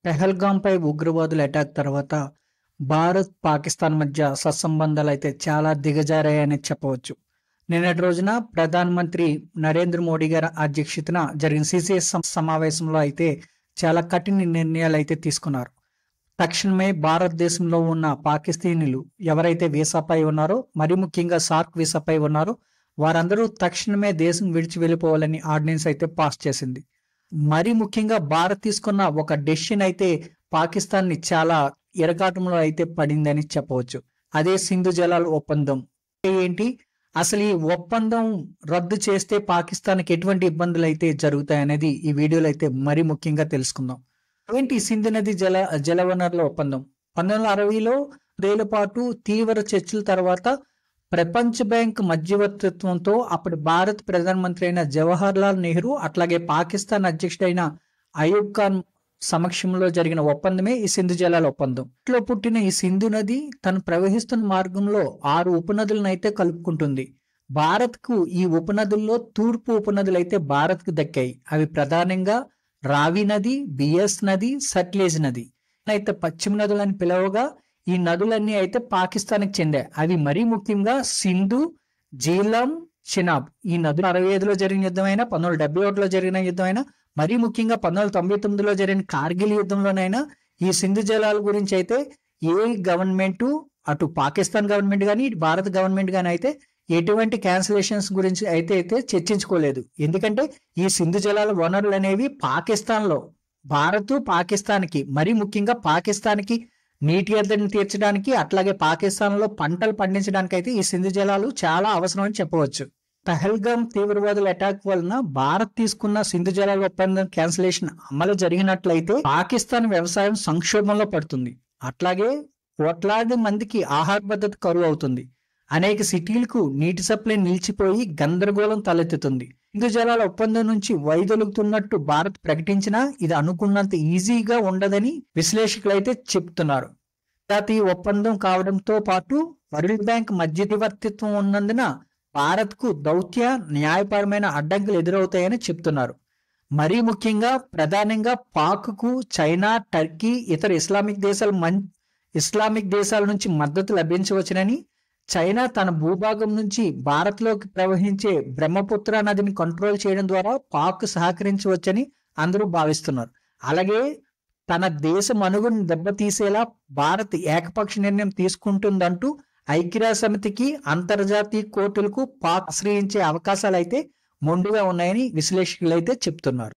పెహల్గాంపై ఉగ్రవాదుల అటాక్ తర్వాత భారత్, పాకిస్తాన్ మధ్య సత్సంబంధాలైతే చాలా దిగజారాయని చెప్పవచ్చు. నిన్నటి రోజున ప్రధానమంత్రి నరేంద్ర మోడీ గారి అధ్యక్షతన జరిగిన సిసిఎస్ సమావేశంలో అయితే చాలా కఠిన నిర్ణయాలు అయితే తీసుకున్నారు. తక్షణమే భారతదేశంలో ఉన్న పాకిస్తానీలు ఎవరైతే వీసాపై ఉన్నారో, మరి ముఖ్యంగా సార్క్ వీసాపై ఉన్నారో వారందరూ తక్షణమే దేశం విడిచి వెళ్ళిపోవాలని ఆర్డినెన్స్ అయితే పాస్ చేసింది. మరి ముఖ్యంగా భారత్ తీసుకున్న ఒక డెసిషన్ అయితే పాకిస్తాన్ ని చాలా ఇరకాటంలో అయితే పడిందని చెప్పవచ్చు. అదే సింధు జలాల ఒప్పందం. ఏంటి అసలు ఈ ఒప్పందం రద్దు చేస్తే పాకిస్తాన్కి ఎటువంటి ఇబ్బందులు అయితే జరుగుతాయనేది ఈ వీడియోలో అయితే మరి ముఖ్యంగా తెలుసుకుందాం. ఏంటి సింధు నది జలవనరుల ఒప్పందం? 1960లో ఏళ్ల పాటు తీవ్ర చర్చల తర్వాత ప్రపంచ బ్యాంక్ మధ్యవర్తిత్వంతో అప్పటి భారత ప్రధానమంత్రి అయిన జవహర్ లాల్ నెహ్రూ, అట్లాగే పాకిస్తాన్ అధ్యక్షుడైన అయూబ్ ఖాన్ సమక్షంలో జరిగిన ఒప్పందమే ఈ సింధు జలాల ఒప్పందం. ఇట్లో పుట్టిన ఈ సింధు నది తను ప్రవహిస్తున్న మార్గంలో 6 ఉపనదులను అయితే కలుపుకుంటుంది. భారత్కు ఈ ఉపనదుల్లో తూర్పు ఉపనదులు అయితే భారత్కు దక్కాయి. అవి ప్రధానంగా రావి నది, బిఎస్ నది, సట్లెజ్ నది. అయితే పశ్చిమ నదులని పిలవగా ఈ నదులన్నీ అయితే పాకిస్తాన్కి చెందాయి. అవి మరీ ముఖ్యంగా సింధు, జీలం, చినాబ్. ఈ నదులు 1965లో జరిగిన యుద్ధమైనా, 1971లో జరిగిన యుద్ధమైనా, మరీ ముఖ్యంగా 1999లో జరిగిన కార్గిల్ యుద్ధంలోనైనా ఈ సింధు జలాల గురించి అయితే ఏ గవర్నమెంట్, అటు పాకిస్తాన్ గవర్నమెంట్ కానీ ఇటు భారత గవర్నమెంట్ కానీ అయితే ఎటువంటి క్యాన్సిలేషన్స్ గురించి అయితే చర్చించుకోలేదు. ఎందుకంటే ఈ సింధు జలాల వనరులు అనేవి పాకిస్తాన్లో, భారత్ పాకిస్తాన్కి, మరీ ముఖ్యంగా పాకిస్తాన్కి నీటి ఎద్దడిని తీర్చడానికి, అట్లాగే పాకిస్తాన్లో పంటలు పండించడానికి అయితే ఈ సింధు జలాలు చాలా అవసరం అని చెప్పవచ్చు. పహల్గాం తీవ్రవాదుల అటాక్ వలన భారత్ తీసుకున్న సింధు జలాల ఒప్పందం క్యాన్సిలేషన్ అమలు జరిగినట్లయితే పాకిస్తాన్ వ్యవసాయం సంక్షోభంలో పడుతుంది. అట్లాగే కోట్లాది మందికి ఆహార భద్రత కరువు అవుతుంది. అనేక సిటీలకు నీటి సప్లై నిలిచిపోయి గందరగోళం తలెత్తుతుంది. సింధు జలాల ఒప్పందం నుంచి వైదొలుగుతున్నట్టు భారత్ ప్రకటించినా ఇది అనుకున్నంత ఈజీగా ఉండదని విశ్లేషకులు అయితే చెప్తున్నారు. జాతీయ ఒప్పందం కావడంతో పాటు వరల్డ్ బ్యాంక్ మధ్యవర్తిత్వం ఉన్నందున భారత్కు దౌత్య, న్యాయపరమైన అడ్డంకులు ఎదురవుతాయని చెప్తున్నారు. మరీ ముఖ్యంగా ప్రధానంగా పాక్కు చైనా, టర్కీ, ఇతర ఇస్లామిక్ దేశాల నుంచి మద్దతు లభించవచ్చునని, చైనా తన భూభాగం నుంచి భారత్లోకి ప్రవహించే బ్రహ్మపుత్ర నదిని కంట్రోల్ చేయడం ద్వారా పాక్ సహకరించవచ్చని అందరూ భావిస్తున్నారు. అలాగే తన దేశ మనుగడను దెబ్బతీసేలా భారత్ ఏకపక్ష నిర్ణయం తీసుకుంటుందంటూ ఐక్యరాజ్య సమితికి, అంతర్జాతీయ కోర్టులకు పాక్ ఆశ్రయించే అవకాశాలు అయితే మొండిగా ఉన్నాయని విశ్లేషకులు అయితే చెప్తున్నారు.